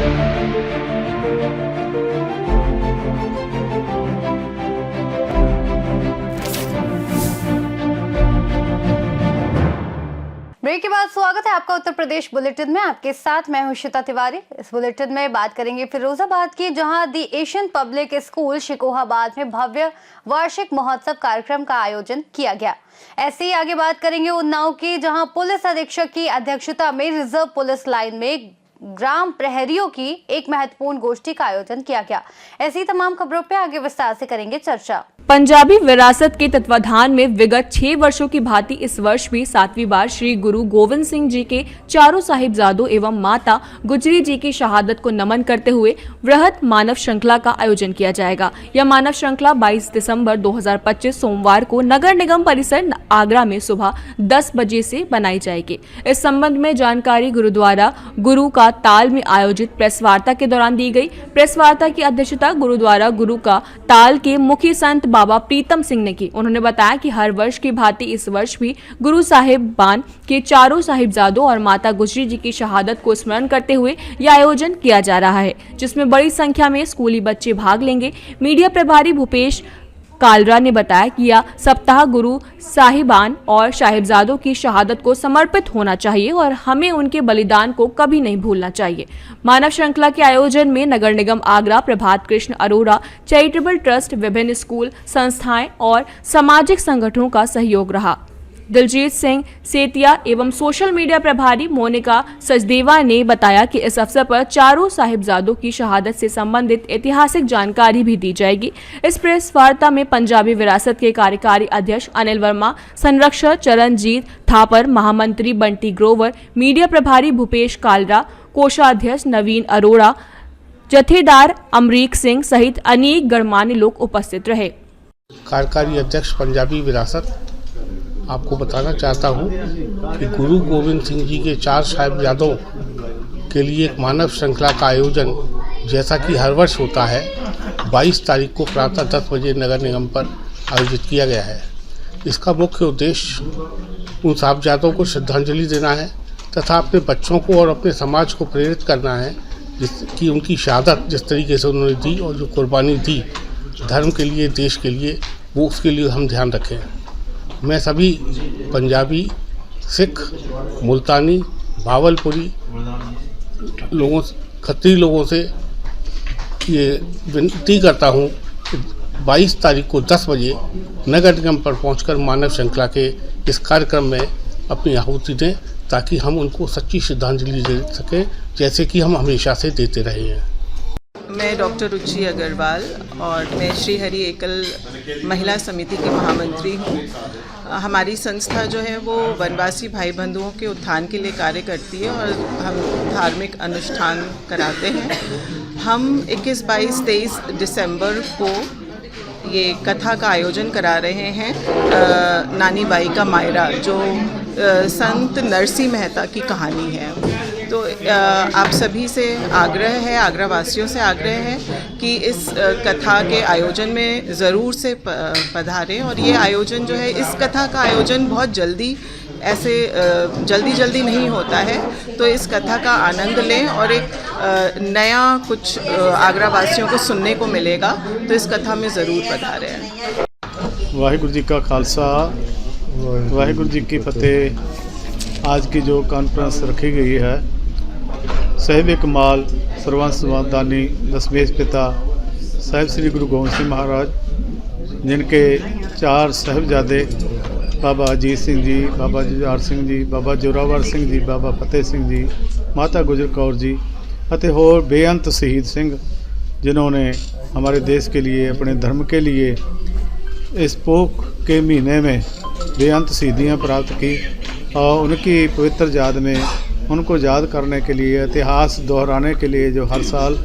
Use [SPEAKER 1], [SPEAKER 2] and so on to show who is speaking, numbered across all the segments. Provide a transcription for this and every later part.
[SPEAKER 1] Break के बाद स्वागत है आपका उत्तर प्रदेश बुलेटिन में। आपके साथ मैं हूं श्वेता तिवारी। इस बुलेटिन में बात करेंगे फिरोजाबाद की, जहां दी एशियन पब्लिक स्कूल शिकोहाबाद में भव्य वार्षिक महोत्सव कार्यक्रम का आयोजन किया गया। ऐसे ही आगे बात करेंगे उन्नाव की, जहां पुलिस अधीक्षक की अध्यक्षता में रिजर्व पुलिस लाइन में ग्राम प्रहरियों की एक महत्वपूर्ण गोष्ठी का आयोजन किया गया। ऐसी तमाम खबरों पे आगे विस्तार से करेंगे चर्चा।
[SPEAKER 2] पंजाबी विरासत के तत्वाधान में विगत 6 वर्षों की भांति इस वर्ष भी 7वीं बार श्री गुरु गोविंद सिंह जी के चारों साहिबजादों एवं माता गुजरी जी की शहादत को नमन करते हुए वृहत मानव श्रृंखला का आयोजन किया जाएगा। यह मानव श्रृंखला 22 दिसंबर 2025 सोमवार को नगर निगम परिसर आगरा में सुबह 10 बजे से बनाई जाएगी। इस संबंध में जानकारी गुरुद्वारा गुरु का ताल में आयोजित प्रेस वार्ता के दौरान दी गई। प्रेस वार्ता की अध्यक्षता गुरुद्वारा गुरु का ताल के मुखी संत बाबा प्रीतम सिंह ने की। उन्होंने बताया कि हर वर्ष की भांति इस वर्ष भी गुरु साहिबान के चारों साहिबजादों और माता गुजरी जी की शहादत को स्मरण करते हुए यह आयोजन किया जा रहा है, जिसमें बड़ी संख्या में स्कूली बच्चे भाग लेंगे। मीडिया प्रभारी भूपेश कालरा ने बताया कि यह सप्ताह गुरु साहिबान और साहिबजादों की शहादत को समर्पित होना चाहिए और हमें उनके बलिदान को कभी नहीं भूलना चाहिए। मानव श्रृंखला के आयोजन में नगर निगम आगरा, प्रभात कृष्ण अरोड़ा चैरिटेबल ट्रस्ट, विभिन्न स्कूल संस्थाएं और सामाजिक संगठनों का सहयोग रहा। दिलजीत सिंह सेतिया एवं सोशल मीडिया प्रभारी मोनिका सचदेवा ने बताया कि इस अवसर पर चारों साहिबजादों की शहादत से संबंधित ऐतिहासिक जानकारी भी दी जाएगी। इस प्रेस वार्ता में पंजाबी विरासत के कार्यकारी अध्यक्ष अनिल वर्मा, संरक्षक चरणजीत थापर, महामंत्री बंटी ग्रोवर, मीडिया प्रभारी भूपेश कालरा, कोषाध्यक्ष नवीन अरोड़ा, जथेदार अमरीक सिंह सहित अनेक गणमान्य लोग उपस्थित रहे।
[SPEAKER 3] कार्यकारी अध्यक्ष पंजाबी विरासत आपको बताना चाहता हूँ कि गुरु गोविंद सिंह जी के 4 साहिबजादों के लिए एक मानव श्रृंखला का आयोजन, जैसा कि हर वर्ष होता है, 22 तारीख को प्रातः 10 बजे नगर निगम पर आयोजित किया गया है। इसका मुख्य उद्देश्य उन साहिबजादों को श्रद्धांजलि देना है तथा अपने बच्चों को और अपने समाज को प्रेरित करना है कि उनकी शहादत जिस तरीके से उन्होंने दी और जो कुर्बानी दी धर्म के लिए, देश के लिए, वो उसके लिए हम ध्यान रखें। मैं सभी पंजाबी, सिख, मुल्तानी, भावलपुरी लोगों, खत्री लोगों से ये विनती करता हूँ कि 22 तारीख को 10 बजे नगर निगम पर पहुंचकर मानव श्रृंखला के इस कार्यक्रम में अपनी आहुति दें, ताकि हम उनको सच्ची श्रद्धांजलि दे सकें, जैसे कि हम हमेशा से देते रहे हैं।
[SPEAKER 4] मैं डॉक्टर रुचि अग्रवाल और मैं श्री हरि एकल महिला समिति की महामंत्री हूँ। हमारी संस्था जो है वो वनवासी भाई बंधुओं के उत्थान के लिए कार्य करती है और हम धार्मिक अनुष्ठान कराते हैं। हम 21, 22, 23 दिसंबर को ये कथा का आयोजन करा रहे हैं। नानी बाई का मायरा, जो संत नरसिंह मेहता की कहानी है। तो आप सभी से आग्रह है, आगरा वासियों से आग्रह है कि इस कथा के आयोजन में ज़रूर से पधारें। और ये आयोजन जो है, इस कथा का आयोजन बहुत जल्दी, ऐसे जल्दी नहीं होता है, तो इस कथा का आनंद लें और एक नया कुछ आगरा वासियों को सुनने को मिलेगा, तो इस कथा में ज़रूर पधारें।
[SPEAKER 5] वाहिगुरु जी का खालसा, वाहिगुरु जी की फतेह। आज की जो कॉन्फ्रेंस रखी गई है, साहिब कमाल सर्वंस दानी दशमेश पिता साहिब श्री गुरु गोविंद सिंह महाराज, जिनके 4 साहिबजादे बाबा अजीत सिंह जी, बाबा जुझार सिंह जी, बाबा जोरावर सिंह जी, बाबा फतेह सिंह जी, माता गुजर कौर जी और होर बेअंत शहीद सिंह, जिन्होंने हमारे देश के लिए, अपने धर्म के लिए इस पोख के महीने में बेअंत शहीदियाँ प्राप्त की। और उनकी पवित्र याद में, उनको याद करने के लिए, इतिहास दोहराने के लिए जो हर साल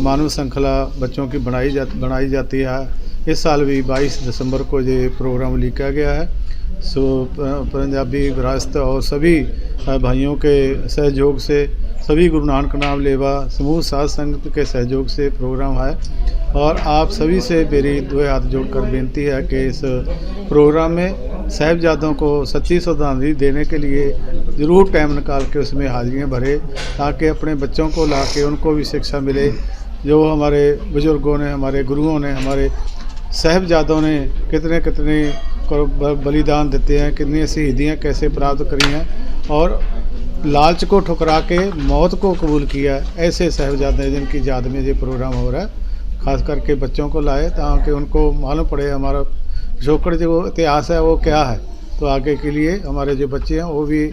[SPEAKER 5] मानव श्रृंखला बच्चों की बनाई जाती है, इस साल भी 22 दिसंबर को ये प्रोग्राम लिखा गया है। सो पंजाबी विरासत और सभी भाइयों के सहयोग से, सभी गुरु नानक नाम लेवा समूह साध संगत के सहयोग से प्रोग्राम है। और आप सभी से मेरी 2 हाथ जोड़कर बेनती है कि इस प्रोग्राम में साहिबजादों को सच्ची श्रद्धांजलि देने के लिए ज़रूर टाइम निकाल के उसमें हाजिरियाँ भरे, ताकि अपने बच्चों को ला के उनको भी शिक्षा मिले। जो हमारे बुज़ुर्गों ने, हमारे गुरुओं ने, हमारे साहिबजादों ने कितने कितने बलिदान देते हैं, कितनी शहीदियाँ कैसे प्राप्त करी हैं और लालच को ठुकरा के मौत को कबूल किया। ऐसे साहिबजादे जिनकी याद में ये प्रोग्राम हो रहा है, ख़ास करके बच्चों को लाए ताकि उनको मालूम पड़े हमारा पिछोकड़ जो इतिहास है वो क्या है। तो आगे के लिए हमारे जो बच्चे हैं वो भी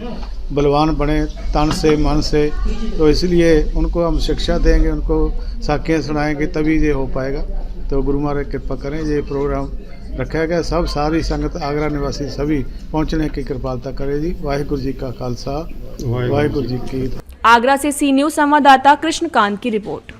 [SPEAKER 5] बलवान बने तन से मन से। तो इसलिए उनको हम शिक्षा देंगे, उनको साखियाँ सुनाएंगे, तभी ये हो पाएगा। तो गुरु महाराज कृपा करें, ये प्रोग्राम रखा गया, सब सारी संगत आगरा निवासी सभी पहुंचने की कृपालता करे जी। वाहिगुरु जी का खालसा, वाहिगुरु जी की।
[SPEAKER 2] आगरा से सी न्यूज संवाददाता कृष्णकांत की रिपोर्ट।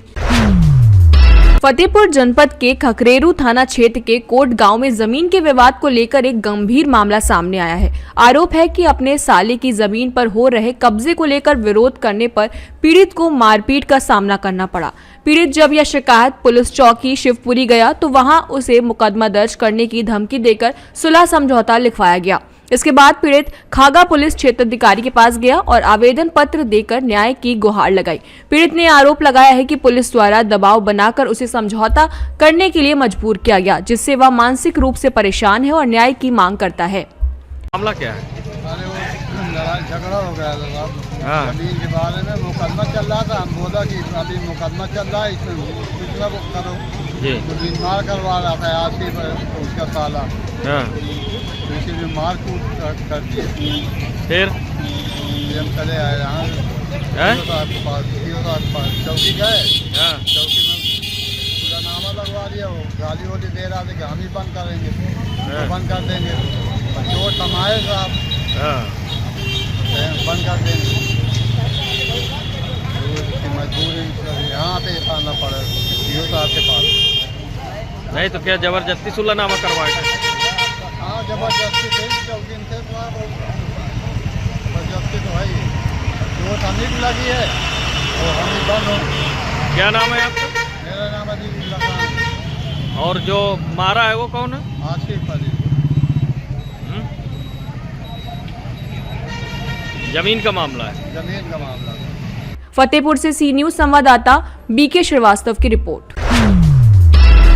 [SPEAKER 2] फतेहपुर जनपद के खखरेरू थाना क्षेत्र के कोट गांव में जमीन के विवाद को लेकर एक गंभीर मामला सामने आया है। आरोप है कि अपने साले की जमीन पर हो रहे कब्जे को लेकर विरोध करने पर पीड़ित को मारपीट का सामना करना पड़ा। पीड़ित जब यह शिकायत पुलिस चौकी शिवपुरी गया तो वहां उसे मुकदमा दर्ज करने की धमकी देकर सुलह समझौता लिखवाया गया। इसके बाद पीड़ित खागा पुलिस क्षेत्राधिकारी के पास गया और आवेदन पत्र देकर न्याय की गुहार लगाई। पीड़ित ने आरोप लगाया है कि पुलिस द्वारा दबाव बनाकर उसे समझौता करने के लिए मजबूर किया गया, जिससे वह मानसिक रूप से परेशान है और न्याय की मांग करता है।
[SPEAKER 6] मामला क्या है?
[SPEAKER 7] अरे वो लड़ाई झगड़ा हो गया था साहब।
[SPEAKER 6] हाँ।
[SPEAKER 7] जमीन के बारे में मुकदमा चल रहा था। हम बोला कि अभी मुकदमा चल रहा है, इसमें पिछला वो करो
[SPEAKER 6] जी।
[SPEAKER 7] तो बीमार करवा रहा था आज ही उसका साला,
[SPEAKER 6] हाँ।
[SPEAKER 7] तो इसीलिए मार कूट कर दिए।
[SPEAKER 6] फिर
[SPEAKER 7] हम चले आए यहाँ चौकी गए।
[SPEAKER 6] हाँ।
[SPEAKER 7] चौकी में पूरा नामा लगवा दिया। वो गाली वाली दे रहा था कि हम ही बंद करेंगे, तो बंद कर देंगे। और जो कमाए साहब
[SPEAKER 6] हाँ।
[SPEAKER 7] बंद कर देंगे। मजबूरी यहाँ पे आना पड़ा सीओ साहब के पास।
[SPEAKER 6] नहीं तो क्या जबरदस्ती सुलहनामा करवाएगा?
[SPEAKER 7] हाँ, जबरदस्ती थे चौकी से, जबरदस्ती तो है ही। जो तमीज लगी है वो हम ही बंद हो।
[SPEAKER 6] क्या नाम है आपका?
[SPEAKER 7] मेरा नाम अजीबुल्ला खान।
[SPEAKER 6] और जो मारा है वो कौन है?
[SPEAKER 7] आसिफ अली।
[SPEAKER 6] जमीन का मामला है।
[SPEAKER 7] जमीन का मामला।
[SPEAKER 2] फतेहपुर से सी न्यूज संवाददाता बीके श्रीवास्तव की रिपोर्ट।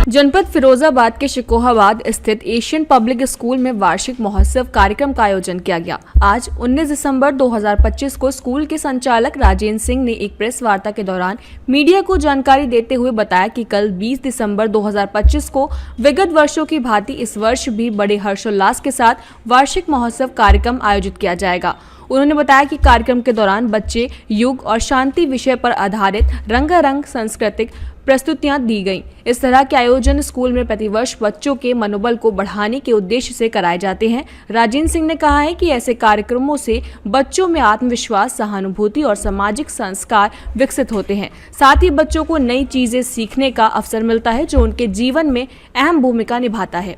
[SPEAKER 2] जनपद फिरोजाबाद के शिकोहाबाद स्थित एशियन पब्लिक स्कूल में वार्षिक महोत्सव कार्यक्रम का आयोजन किया गया। आज 19 दिसंबर 2025 को स्कूल के संचालक राजेंद्र सिंह ने एक प्रेस वार्ता के दौरान मीडिया को जानकारी देते हुए बताया कि कल 20 दिसंबर 2025 को विगत वर्षों की भांति इस वर्ष भी बड़े हर्षोल्लास के साथ वार्षिक महोत्सव कार्यक्रम आयोजित किया जाएगा। उन्होंने बताया कि कार्यक्रम के दौरान बच्चे युग और शांति विषय पर आधारित रंगारंग सांस्कृतिक प्रस्तुतियां दी गईं। इस तरह के आयोजन स्कूल में प्रतिवर्ष बच्चों के मनोबल को बढ़ाने के उद्देश्य से कराए जाते हैं। राजेंद्र सिंह ने कहा है कि ऐसे कार्यक्रमों से बच्चों में आत्मविश्वास, सहानुभूति और सामाजिक संस्कार विकसित होते हैं। साथ ही बच्चों को नई चीजें सीखने का अवसर मिलता है, जो उनके जीवन में अहम भूमिका निभाता है।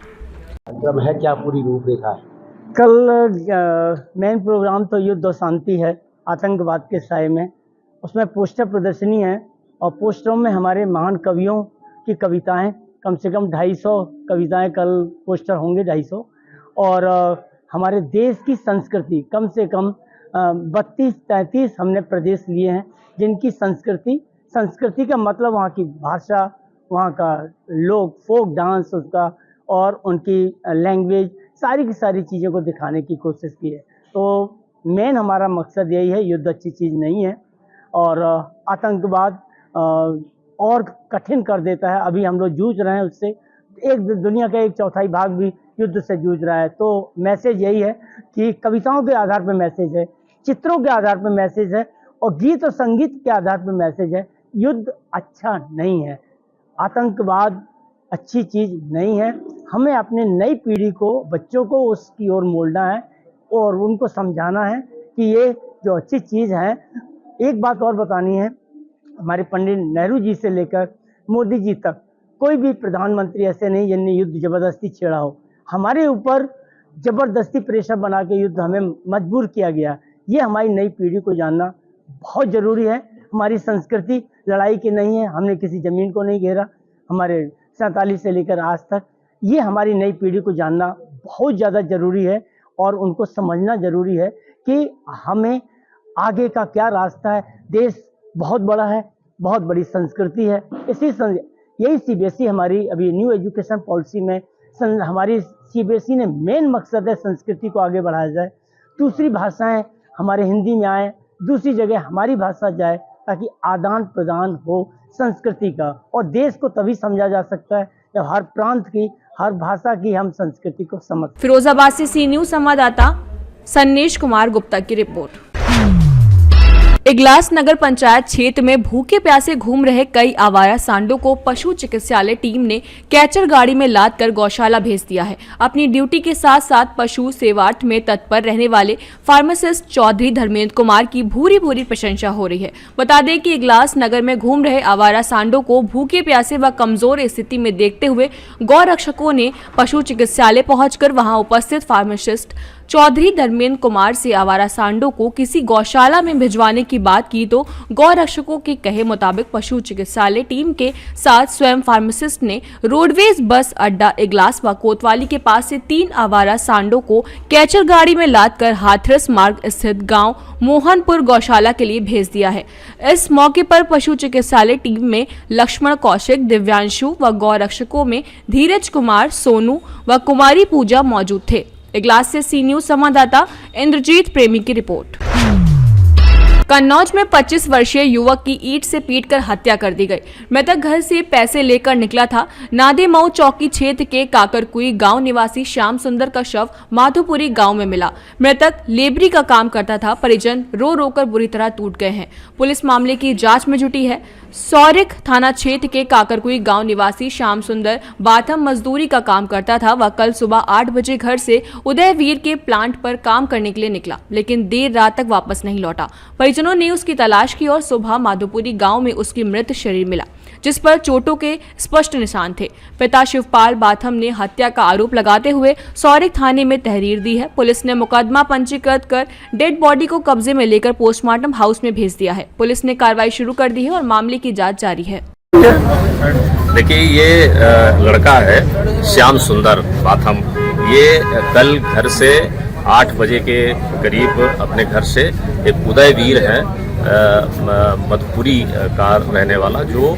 [SPEAKER 8] है क्या पूरी रूपरेखा है?
[SPEAKER 9] कल मेन प्रोग्राम तो युद्ध और शांति है आतंकवाद के साए में। उसमें पोस्टर प्रदर्शनी है और पोस्टरों में हमारे महान कवियों की कविताएं, कम से कम 250 कविताएं कल पोस्टर होंगे, 250। और हमारे देश की संस्कृति कम से कम 32-33 हमने प्रदेश लिए हैं जिनकी संस्कृति का मतलब वहाँ की भाषा, वहाँ का लोग, फोक डांस उसका और उनकी लैंग्वेज, सारी की सारी चीज़ों को दिखाने की कोशिश की है। तो मेन हमारा मकसद यही है, युद्ध अच्छी चीज़ नहीं है और आतंकवाद और कठिन कर देता है। अभी हम लोग जूझ रहे हैं उससे, एक दुनिया का 1/4 भाग भी युद्ध से जूझ रहा है। तो मैसेज यही है कि कविताओं के आधार पर मैसेज है, चित्रों के आधार पर मैसेज है और गीत और संगीत के आधार पर मैसेज है। युद्ध अच्छा नहीं है, आतंकवाद अच्छी चीज़ नहीं है। हमें अपने नई पीढ़ी को, बच्चों को उसकी ओर मोड़ना है और उनको समझाना है कि ये जो अच्छी चीज़ है। एक बात और बतानी है, हमारे पंडित नेहरू जी से लेकर मोदी जी तक कोई भी प्रधानमंत्री ऐसे नहीं जिनने युद्ध ज़बरदस्ती छेड़ा हो। हमारे ऊपर ज़बरदस्ती प्रेशर बना के युद्ध हमें मजबूर किया गया। ये हमारी नई पीढ़ी को जानना बहुत ज़रूरी है। हमारी संस्कृति लड़ाई की नहीं है, हमने किसी ज़मीन को नहीं घेरा, हमारे 47 से लेकर आज तक। ये हमारी नई पीढ़ी को जानना बहुत ज़्यादा ज़रूरी है और उनको समझना ज़रूरी है कि हमें आगे का क्या रास्ता है। देश बहुत बड़ा है, बहुत बड़ी संस्कृति है। यही सीबीएसई हमारी अभी न्यू एजुकेशन पॉलिसी में हमारी सीबीएसई ने मेन मकसद है संस्कृति को आगे बढ़ाया जाए। दूसरी भाषाएं हमारे हिंदी में आए, दूसरी जगह हमारी भाषा जाए, ताकि आदान प्रदान हो संस्कृति का। और देश को तभी समझा जा सकता है जब हर प्रांत की, हर भाषा की हम संस्कृति को समझ।
[SPEAKER 2] फिरोजाबाद से सी न्यूज संवाददाता सन्नेश कुमार गुप्ता की रिपोर्ट। इगलास नगर पंचायत क्षेत्र में भूखे प्यासे घूम रहे कई आवारा सांडों को पशु चिकित्सालय टीम ने कैचर गाड़ी में लाद कर गौशाला भेज दिया है। अपनी ड्यूटी के साथ साथ पशु सेवार्थ में तत्पर रहने वाले फार्मासिस्ट चौधरी धर्मेंद्र कुमार की भूरी भूरी प्रशंसा हो रही है। बता दें कि इगलास नगर में घूम रहे आवारा सांडों को भूखे प्यासे व कमजोर स्थिति में देखते हुए गौ रक्षकों ने पशु चिकित्सालय पहुंचकर वहां उपस्थित फार्मासिस्ट चौधरी धर्मेंद्र कुमार से आवारा सांडों को किसी गौशाला में भिजवाने की बात की तो गौ रक्षकों के कहे मुताबिक पशु चिकित्सालय टीम के साथ स्वयं फार्मासिस्ट ने रोडवेज बस अड्डा इगलास व कोतवाली के पास से 3 आवारा सांडों को कैचर गाड़ी में लादकर हाथरस मार्ग स्थित गांव मोहनपुर गौशाला के लिए भेज दिया है। इस मौके पर पशु चिकित्सालय टीम में लक्ष्मण कौशिक, दिव्यांशु व गौ रक्षकों में धीरज कुमार, सोनू व कुमारी पूजा मौजूद थे। इगलास से सी न्यूज संवाददाता इंद्रजीत प्रेमी की रिपोर्ट। कन्नौज में 25 वर्षीय युवक की ईंट से पीटकर हत्या कर दी गई। मृतक घर से पैसे लेकर निकला था। नादेमऊ चौकी क्षेत्र के काकरकुई गांव निवासी श्याम सुंदर का शव माधोपुरी गांव में मिला। मृतक लेबरी का काम करता था। परिजन रो रो कर बुरी तरह टूट गए हैं। पुलिस मामले की जांच में जुटी है। सौरिक थाना क्षेत्र के काकरकुई गांव निवासी श्याम सुंदर बाथम मजदूरी का काम करता था। वह कल सुबह 8 बजे घर से उदयवीर के प्लांट पर काम करने के लिए निकला, लेकिन देर रात तक वापस नहीं लौटा। परिजनों ने उसकी तलाश की और सुबह माधोपुरी गांव में उसकी मृत शरीर मिला, जिस पर चोटों के स्पष्ट निशान थे। पिता शिवपाल बाथम ने हत्या का आरोप लगाते हुए सौरिक थाने में तहरीर दी है। पुलिस ने मुकदमा पंजीकृत कर डेड बॉडी को कब्जे में लेकर पोस्टमार्टम हाउस में भेज दिया है। पुलिस ने कार्रवाई शुरू कर दी है और मामले की जांच जारी है।
[SPEAKER 10] देखिए, ये लड़का है श्याम सुंदर बाथम। ये कल घर से 8 बजे के करीब अपने घर से एक उदयवीर है मधुपुरी का रहने वाला, जो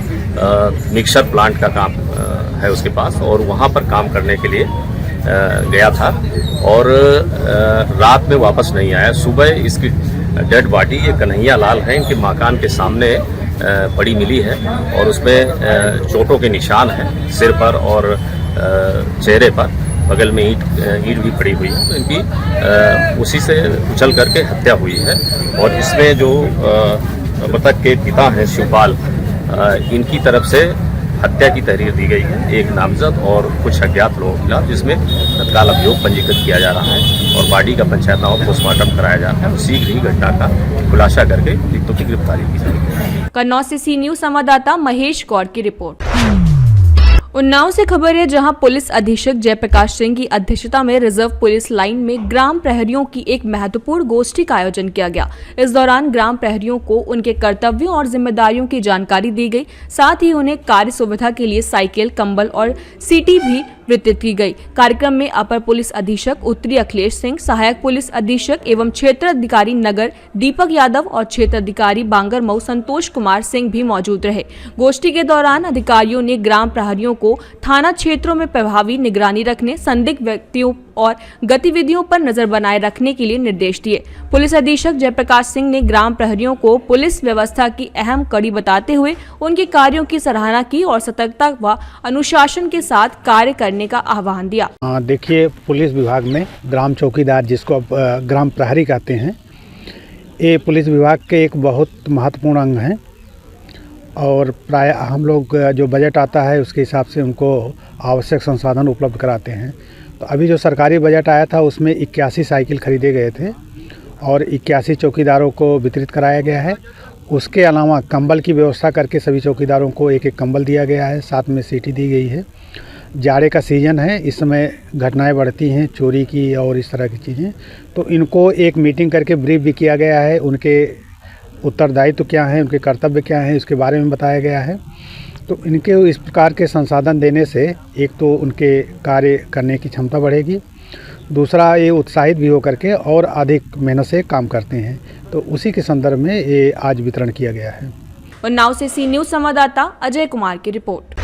[SPEAKER 10] मिक्सर प्लांट का काम है उसके पास, और वहाँ पर काम करने के लिए गया था और रात में वापस नहीं आया। सुबह इसकी डेड बॉडी, ये कन्हैया लाल है, इनके मकान के सामने पड़ी मिली है और उसमें चोटों के निशान हैं सिर पर और चेहरे पर। बगल में ईंट भी पड़ी हुई है, तो इनकी उसी से उछल करके हत्या हुई है। और इसमें जो मृतक के पिता हैं शिवपाल, इनकी तरफ से हत्या की तहरीर दी गई है एक नामजद और कुछ अज्ञात लोगों के खिलाफ, जिसमें तत्काल अभियोग पंजीकृत किया जा रहा है और बॉडी का पंचायतनामा पोस्टमार्टम कराया जा रहा है। शीघ्र ही घटना का खुलासा करके पीड़ितों की गिरफ्तारी की जाएगी।
[SPEAKER 2] कन्नौज से सी न्यूज संवाददाता महेश गौड़ की रिपोर्ट। उन्नाव से खबर है, जहां पुलिस अधीक्षक जयप्रकाश सिंह की अध्यक्षता में रिजर्व पुलिस लाइन में ग्राम प्रहरियों की एक महत्वपूर्ण गोष्ठी का आयोजन किया गया। इस दौरान ग्राम प्रहरियों को उनके कर्तव्यों और जिम्मेदारियों की जानकारी दी गई। साथ ही उन्हें कार्य सुविधा के लिए साइकिल, कंबल और सीटी भी वितरित की गई। कार्यक्रम में अपर पुलिस अधीक्षक उत्तरी अखिलेश सिंह, सहायक पुलिस अधीक्षक एवं क्षेत्र अधिकारी नगर दीपक यादव और क्षेत्र अधिकारी बांगरमऊ संतोष कुमार सिंह भी मौजूद रहे। गोष्ठी के दौरान अधिकारियों ने ग्राम प्रहरियों को थाना क्षेत्रों में प्रभावी निगरानी रखने, संदिग्ध व्यक्तियों और गतिविधियों पर नजर बनाए रखने के लिए निर्देश दिए। पुलिस अधीक्षक जयप्रकाश सिंह ने ग्राम प्रहरियों को पुलिस व्यवस्था की अहम कड़ी बताते हुए उनके कार्यों की सराहना की और सतर्कता व अनुशासन के साथ कार्य करने का आह्वान दिया।
[SPEAKER 8] देखिए, पुलिस विभाग में ग्राम चौकीदार, जिसको ग्राम प्रहरी कहते हैं, ये पुलिस विभाग के एक बहुत महत्वपूर्ण अंग हैं और प्राय हम लोग जो बजट आता है उसके हिसाब से उनको आवश्यक संसाधन उपलब्ध कराते हैं। तो अभी जो सरकारी बजट आया था उसमें 81 साइकिल खरीदे गए थे और 81 चौकीदारों को वितरित कराया गया है। उसके अलावा कंबल की व्यवस्था करके सभी चौकीदारों को एक एक कंबल दिया गया है, साथ में सीटी दी गई है। जाड़े का सीज़न है, इस समय घटनाएं बढ़ती हैं चोरी की और इस तरह की चीज़ें, तो इनको एक मीटिंग करके ब्रीफ भी किया गया है। उनके उत्तरदायित्व क्या हैं, उनके कर्तव्य क्या हैं, इसके बारे में बताया गया है। तो इनके इस प्रकार के संसाधन देने से एक तो उनके कार्य करने की क्षमता बढ़ेगी दूसरा ये उत्साहित भी होकर के और अधिक मेहनत से काम करते हैं। तो उसी के संदर्भ में ये आज वितरण किया गया है।
[SPEAKER 2] उन्नाव से सी न्यूज संवाददाता अजय कुमार की रिपोर्ट।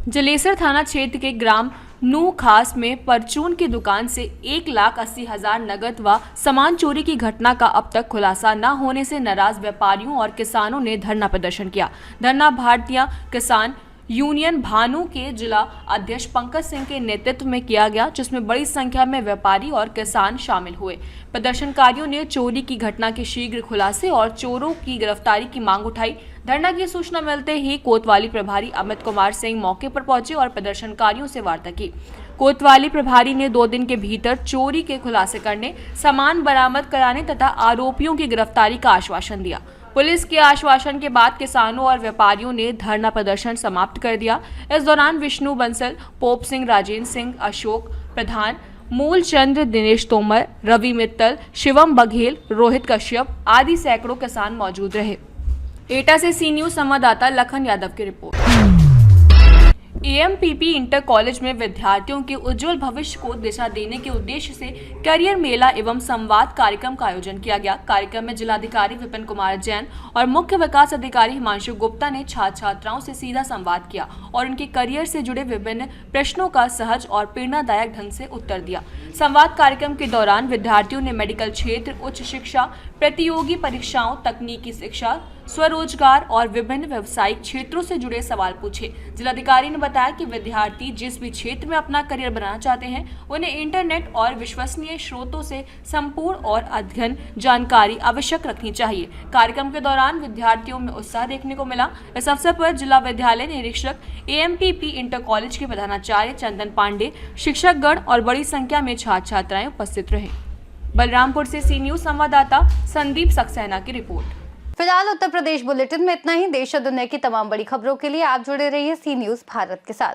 [SPEAKER 2] जलेसर थाना क्षेत्र के ग्राम नू खास में परचून की दुकान से 1,80,000 नगद व सामान चोरी की घटना का अब तक खुलासा न होने से नाराज व्यापारियों और किसानों ने धरना प्रदर्शन किया। धरना भारतीय किसान यूनियन भानु के जिला अध्यक्ष पंकज सिंह के नेतृत्व में किया गया, जिसमें बड़ी संख्या में व्यापारी और किसान शामिल हुए। प्रदर्शनकारियों ने चोरी की घटना के शीघ्र खुलासे और चोरों की गिरफ्तारी की मांग उठाई। धरना की सूचना मिलते ही कोतवाली प्रभारी अमित कुमार सिंह मौके पर पहुंचे और प्रदर्शनकारियों से वार्ता की। कोतवाली प्रभारी ने 2 दिन के भीतर चोरी के खुलासे करने, सामान बरामद कराने तथा आरोपियों की गिरफ्तारी का आश्वासन दिया। पुलिस के आश्वासन के बाद किसानों और व्यापारियों ने धरना प्रदर्शन समाप्त कर दिया। इस दौरान विष्णु बंसल, पोप सिंह, राजेंद्र सिंह, अशोक प्रधान, मूलचंद्र, दिनेश तोमर, रवि मित्तल, शिवम बघेल, रोहित कश्यप आदि सैकड़ों किसान मौजूद रहे। एटा से सी न्यूज संवाददाता लखन यादव की रिपोर्ट। एएमपीपी इंटर कॉलेज में विद्यार्थियों के उज्जवल भविष्य को दिशा देने के उद्देश्य से करियर मेला एवं संवाद कार्यक्रम का आयोजन किया गया। कार्यक्रम में जिलाधिकारी विपिन कुमार जैन और मुख्य विकास अधिकारी हिमांशु गुप्ता ने छात्र छात्राओं से सीधा संवाद किया और उनके करियर से जुड़े विभिन्न प्रश्नों का सहज और प्रेरणादायक ढंग से उत्तर दिया। संवाद कार्यक्रम के दौरान विद्यार्थियों ने मेडिकल क्षेत्र, उच्च शिक्षा, प्रतियोगी परीक्षाओं, तकनीकी शिक्षा, स्वरोजगार और विभिन्न व्यावसायिक क्षेत्रों से जुड़े सवाल पूछे। जिलाधिकारी ने बताया कि विद्यार्थी जिस भी क्षेत्र में अपना करियर बनाना चाहते हैं, उन्हें इंटरनेट और विश्वसनीय स्रोतों से संपूर्ण और अध्ययन जानकारी आवश्यक रखनी चाहिए। कार्यक्रम के दौरान विद्यार्थियों में उत्साह देखने को मिला। इस अवसर पर जिला विद्यालय निरीक्षक एएमपीपी इंटर कॉलेज के प्रधानाचार्य चंदन पांडे, शिक्षकगण और बड़ी संख्या में छात्र छात्राएं उपस्थित रहे। बलरामपुर से सी न्यूज संवाददाता संदीप सक्सेना की रिपोर्ट।
[SPEAKER 1] फिलहाल उत्तर प्रदेश बुलेटिन में इतना ही। देश और दुनिया की तमाम बड़ी खबरों के लिए आप जुड़े रहिए सी न्यूज भारत के साथ।